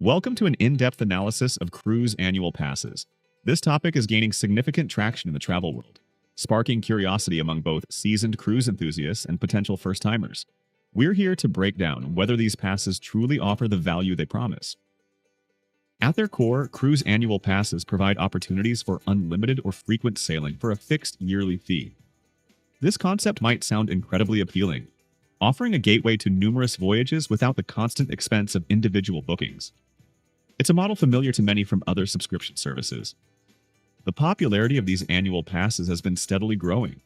Welcome to an in-depth analysis of cruise annual passes. This topic is gaining significant traction in the travel world, sparking curiosity among both seasoned cruise enthusiasts and potential first-timers. We're here to break down whether these passes truly offer the value they promise. At their core, cruise annual passes provide opportunities for unlimited or frequent sailing for a fixed yearly fee. This concept might sound incredibly appealing, offering a gateway to numerous voyages without the constant expense of individual bookings. It's a model familiar to many from other subscription services. The popularity of these annual passes has been steadily growing.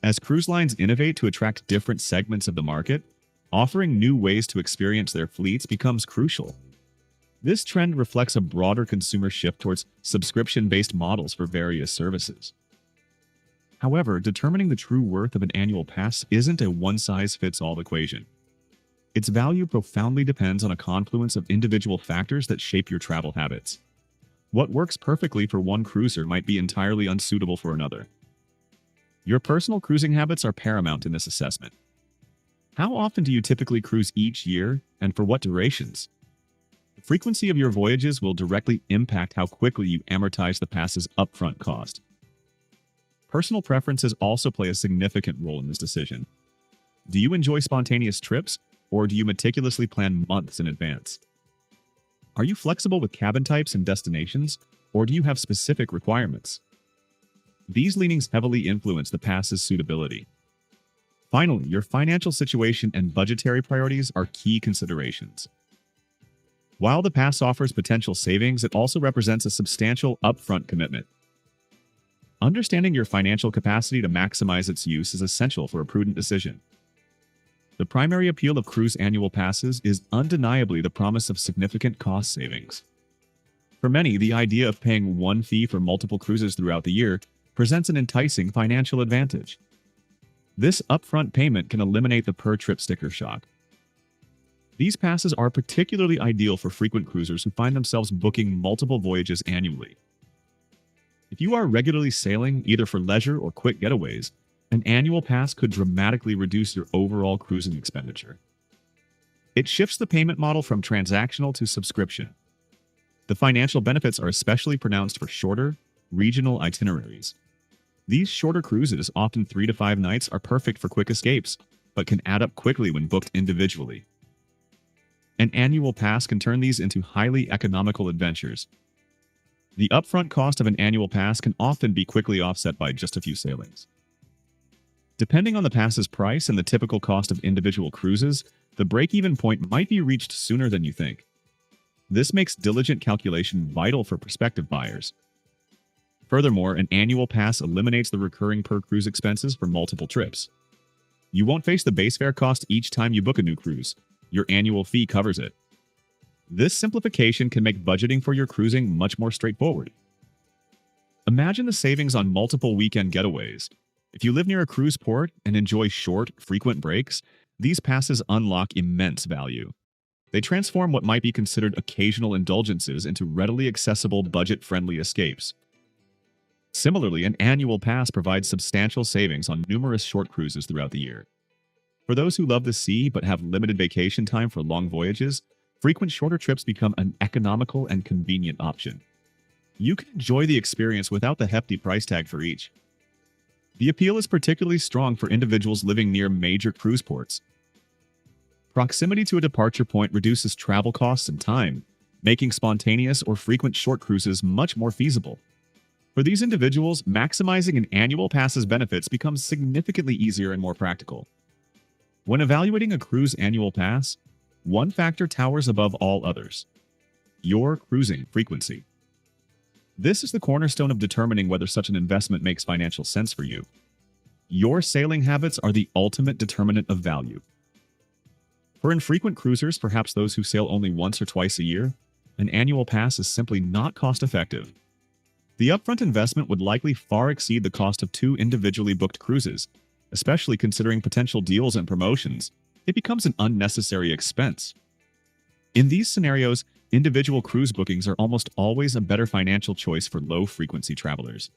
As cruise lines innovate to attract different segments of the market, offering new ways to experience their fleets becomes crucial. This trend reflects a broader consumer shift towards subscription-based models for various services. However, determining the true worth of an annual pass isn't a one-size-fits-all equation. Its value profoundly depends on a confluence of individual factors that shape your travel habits. What works perfectly for one cruiser might be entirely unsuitable for another. Your personal cruising habits are paramount in this assessment. How often do you typically cruise each year, and for what durations? The frequency of your voyages will directly impact how quickly you amortize the pass's upfront cost. Personal preferences also play a significant role in this decision. Do you enjoy spontaneous trips, or do you meticulously plan months in advance? Are you flexible with cabin types and destinations, or do you have specific requirements? These leanings heavily influence the pass's suitability. Finally, your financial situation and budgetary priorities are key considerations. While the pass offers potential savings, it also represents a substantial upfront commitment. Understanding your financial capacity to maximize its use is essential for a prudent decision. The primary appeal of cruise annual passes is undeniably the promise of significant cost savings. For many, the idea of paying one fee for multiple cruises throughout the year presents an enticing financial advantage. This upfront payment can eliminate the per-trip sticker shock. These passes are particularly ideal for frequent cruisers who find themselves booking multiple voyages annually. If you are regularly sailing, either for leisure or quick getaways, an annual pass could dramatically reduce your overall cruising expenditure. It shifts the payment model from transactional to subscription. The financial benefits are especially pronounced for shorter, regional itineraries. These shorter cruises, often 3 to 5 nights, are perfect for quick escapes, but can add up quickly when booked individually. An annual pass can turn these into highly economical adventures. The upfront cost of an annual pass can often be quickly offset by just a few sailings. Depending on the pass's price and the typical cost of individual cruises, the break-even point might be reached sooner than you think. This makes diligent calculation vital for prospective buyers. Furthermore, an annual pass eliminates the recurring per-cruise expenses for multiple trips. You won't face the base fare cost each time you book a new cruise. Your annual fee covers it. This simplification can make budgeting for your cruising much more straightforward. Imagine the savings on multiple weekend getaways. If you live near a cruise port and enjoy short, frequent breaks, these passes unlock immense value. They transform what might be considered occasional indulgences into readily accessible, budget-friendly escapes. Similarly, an annual pass provides substantial savings on numerous short cruises throughout the year. For those who love the sea but have limited vacation time for long voyages, frequent shorter trips become an economical and convenient option. You can enjoy the experience without the hefty price tag for each. The appeal is particularly strong for individuals living near major cruise ports. Proximity to a departure point reduces travel costs and time, making spontaneous or frequent short cruises much more feasible. For these individuals, maximizing an annual pass's benefits becomes significantly easier and more practical. When evaluating a cruise annual pass, one factor towers above all others: your cruising frequency. This is the cornerstone of determining whether such an investment makes financial sense for you. Your sailing habits are the ultimate determinant of value. For infrequent cruisers, perhaps those who sail only once or twice a year, an annual pass is simply not cost-effective. The upfront investment would likely far exceed the cost of 2 individually booked cruises, especially considering potential deals and promotions. It becomes an unnecessary expense. In these scenarios, individual cruise bookings are almost always a better financial choice for low-frequency travelers.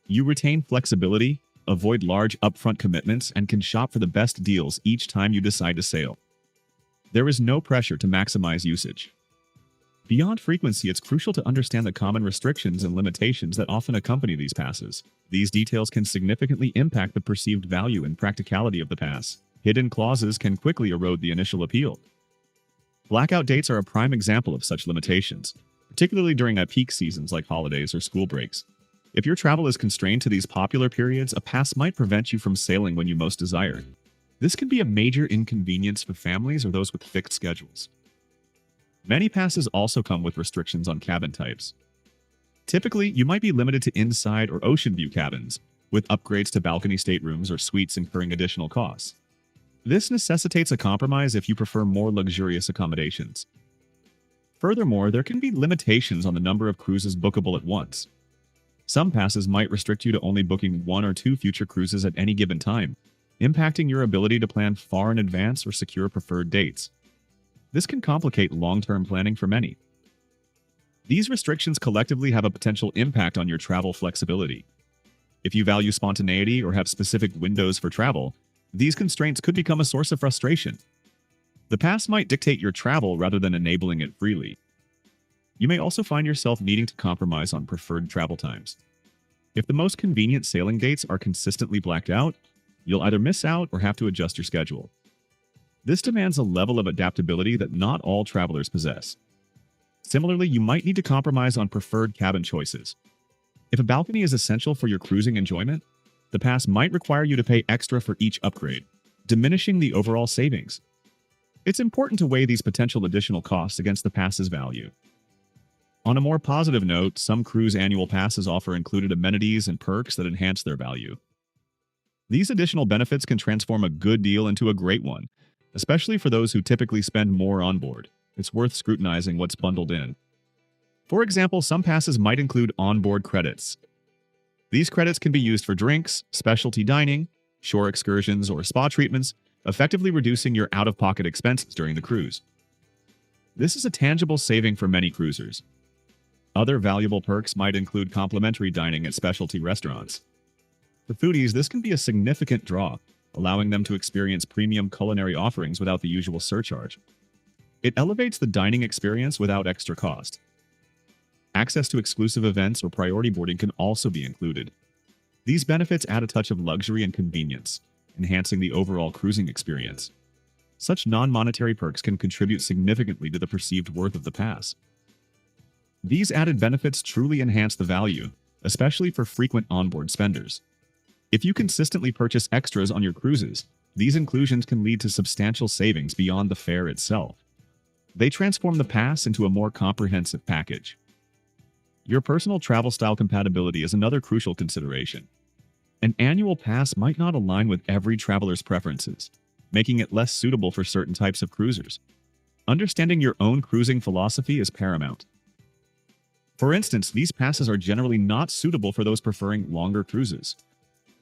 You retain flexibility, avoid large upfront commitments, and can shop for the best deals each time you decide to sail. There is no pressure to maximize usage. Beyond frequency, it's crucial to understand the common restrictions and limitations that often accompany these passes. These details can significantly impact the perceived value and practicality of the pass. Hidden clauses can quickly erode the initial appeal. Blackout dates are a prime example of such limitations, particularly during peak seasons like holidays or school breaks. If your travel is constrained to these popular periods, a pass might prevent you from sailing when you most desire. This can be a major inconvenience for families or those with fixed schedules. Many passes also come with restrictions on cabin types. Typically, you might be limited to inside or ocean view cabins, with upgrades to balcony staterooms or suites incurring additional costs. This necessitates a compromise if you prefer more luxurious accommodations. Furthermore, there can be limitations on the number of cruises bookable at once. Some passes might restrict you to only booking 1 or 2 future cruises at any given time, impacting your ability to plan far in advance or secure preferred dates. This can complicate long-term planning for many. These restrictions collectively have a potential impact on your travel flexibility. If you value spontaneity or have specific windows for travel, these constraints could become a source of frustration. The pass might dictate your travel rather than enabling it freely. You may also find yourself needing to compromise on preferred travel times. If the most convenient sailing dates are consistently blacked out, you'll either miss out or have to adjust your schedule. This demands a level of adaptability that not all travelers possess. Similarly, you might need to compromise on preferred cabin choices. If a balcony is essential for your cruising enjoyment, the pass might require you to pay extra for each upgrade, diminishing the overall savings. It's important to weigh these potential additional costs against the pass's value. On a more positive note, some cruise annual passes offer included amenities and perks that enhance their value. These additional benefits can transform a good deal into a great one, especially for those who typically spend more on board. It's worth scrutinizing what's bundled in. For example, some passes might include onboard credits. These credits can be used for drinks, specialty dining, shore excursions, or spa treatments, effectively reducing your out-of-pocket expenses during the cruise. This is a tangible saving for many cruisers. Other valuable perks might include complimentary dining at specialty restaurants. For foodies, this can be a significant draw, allowing them to experience premium culinary offerings without the usual surcharge. It elevates the dining experience without extra cost. Access to exclusive events or priority boarding can also be included. These benefits add a touch of luxury and convenience, enhancing the overall cruising experience. Such non-monetary perks can contribute significantly to the perceived worth of the pass. These added benefits truly enhance the value, especially for frequent onboard spenders. If you consistently purchase extras on your cruises, these inclusions can lead to substantial savings beyond the fare itself. They transform the pass into a more comprehensive package. Your personal travel style compatibility is another crucial consideration. An annual pass might not align with every traveler's preferences, making it less suitable for certain types of cruisers. Understanding your own cruising philosophy is paramount. For instance, these passes are generally not suitable for those preferring longer cruises.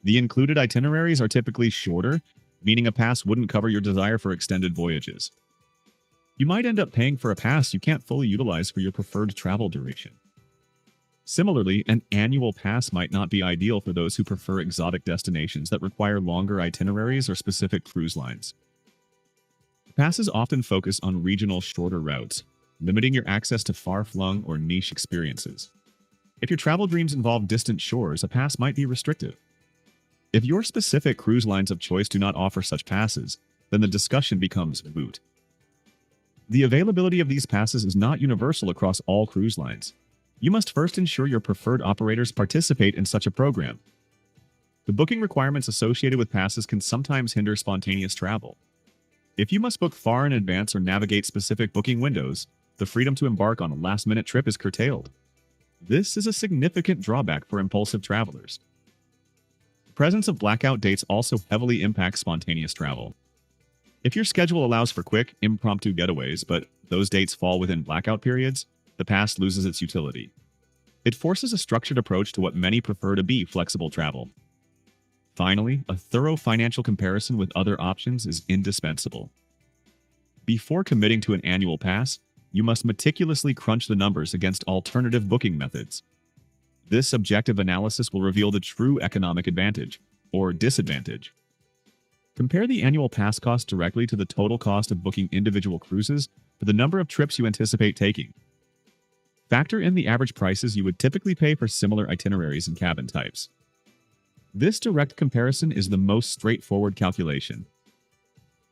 The included itineraries are typically shorter, meaning a pass wouldn't cover your desire for extended voyages. You might end up paying for a pass you can't fully utilize for your preferred travel duration. Similarly, an annual pass might not be ideal for those who prefer exotic destinations that require longer itineraries or specific cruise lines. Passes often focus on regional, shorter routes, limiting your access to far-flung or niche experiences. If your travel dreams involve distant shores, a pass might be restrictive. If your specific cruise lines of choice do not offer such passes, then the discussion becomes moot. The availability of these passes is not universal across all cruise lines. You must first ensure your preferred operators participate in such a program. The booking requirements associated with passes can sometimes hinder spontaneous travel. If you must book far in advance or navigate specific booking windows, the freedom to embark on a last-minute trip is curtailed. This is a significant drawback for impulsive travelers. The presence of blackout dates also heavily impacts spontaneous travel. If your schedule allows for quick, impromptu getaways, but those dates fall within blackout periods, the pass loses its utility. It forces a structured approach to what many prefer to be flexible travel. Finally, a thorough financial comparison with other options is indispensable. Before committing to an annual pass, you must meticulously crunch the numbers against alternative booking methods. This objective analysis will reveal the true economic advantage, or disadvantage. Compare the annual pass cost directly to the total cost of booking individual cruises for the number of trips you anticipate taking. Factor in the average prices you would typically pay for similar itineraries and cabin types. This direct comparison is the most straightforward calculation.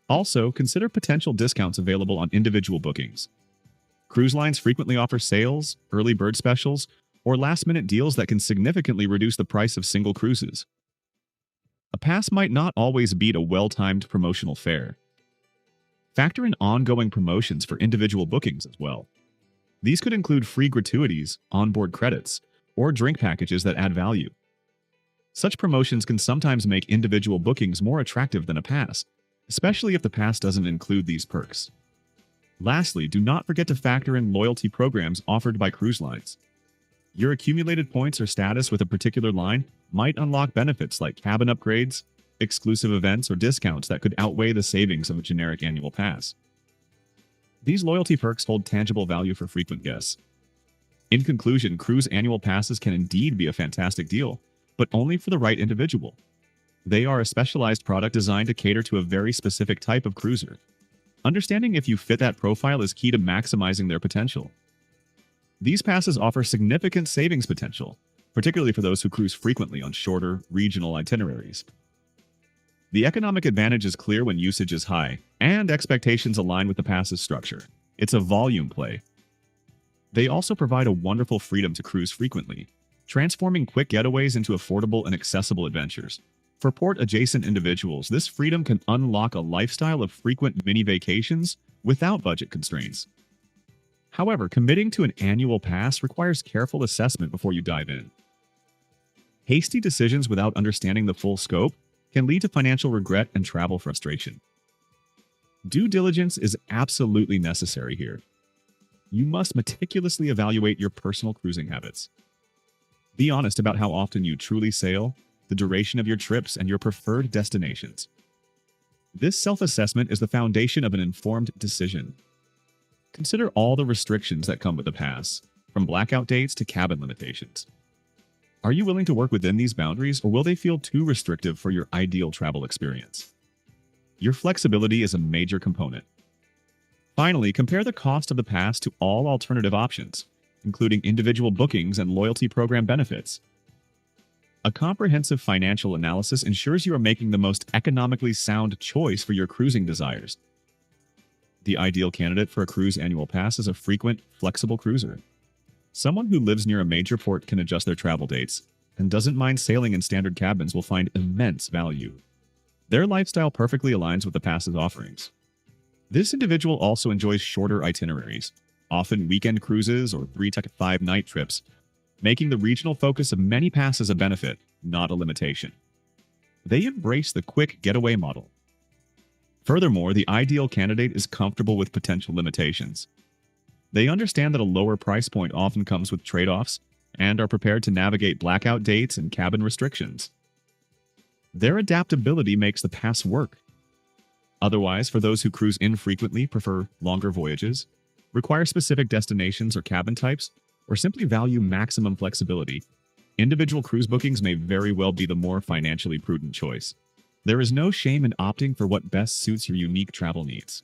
Also, consider potential discounts available on individual bookings. Cruise lines frequently offer sales, early bird specials, or last-minute deals that can significantly reduce the price of single cruises. A pass might not always beat a well-timed promotional fare. Factor in ongoing promotions for individual bookings as well. These could include free gratuities, onboard credits, or drink packages that add value. Such promotions can sometimes make individual bookings more attractive than a pass, especially if the pass doesn't include these perks. Lastly, do not forget to factor in loyalty programs offered by cruise lines. Your accumulated points or status with a particular line might unlock benefits like cabin upgrades, exclusive events, or discounts that could outweigh the savings of a generic annual pass. These loyalty perks hold tangible value for frequent guests. In conclusion, cruise annual passes can indeed be a fantastic deal, but only for the right individual. They are a specialized product designed to cater to a very specific type of cruiser. Understanding if you fit that profile is key to maximizing their potential. These passes offer significant savings potential, particularly for those who cruise frequently on shorter, regional itineraries. The economic advantage is clear when usage is high, and expectations align with the pass's structure. It's a volume play. They also provide a wonderful freedom to cruise frequently, transforming quick getaways into affordable and accessible adventures. For port-adjacent individuals, this freedom can unlock a lifestyle of frequent mini vacations without budget constraints. However, committing to an annual pass requires careful assessment before you dive in. Hasty decisions without understanding the full scope can lead to financial regret and travel frustration. Due diligence is absolutely necessary here. You must meticulously evaluate your personal cruising habits. Be honest about how often you truly sail, the duration of your trips, and your preferred destinations. This self-assessment is the foundation of an informed decision. Consider all the restrictions that come with the pass, from blackout dates to cabin limitations. Are you willing to work within these boundaries, or will they feel too restrictive for your ideal travel experience? Your flexibility is a major component. Finally, compare the cost of the pass to all alternative options, including individual bookings and loyalty program benefits. A comprehensive financial analysis ensures you are making the most economically sound choice for your cruising desires. The ideal candidate for a cruise annual pass is a frequent, flexible cruiser. Someone who lives near a major port can adjust their travel dates, and doesn't mind sailing in standard cabins will find immense value. Their lifestyle perfectly aligns with the pass's offerings. This individual also enjoys shorter itineraries, often weekend cruises or 3 to 5 night trips, making the regional focus of many passes a benefit, not a limitation. They embrace the quick getaway model. Furthermore, the ideal candidate is comfortable with potential limitations. They understand that a lower price point often comes with trade-offs and are prepared to navigate blackout dates and cabin restrictions. Their adaptability makes the pass work. Otherwise, for those who cruise infrequently, prefer longer voyages, require specific destinations or cabin types, or simply value maximum flexibility, individual cruise bookings may very well be the more financially prudent choice. There is no shame in opting for what best suits your unique travel needs.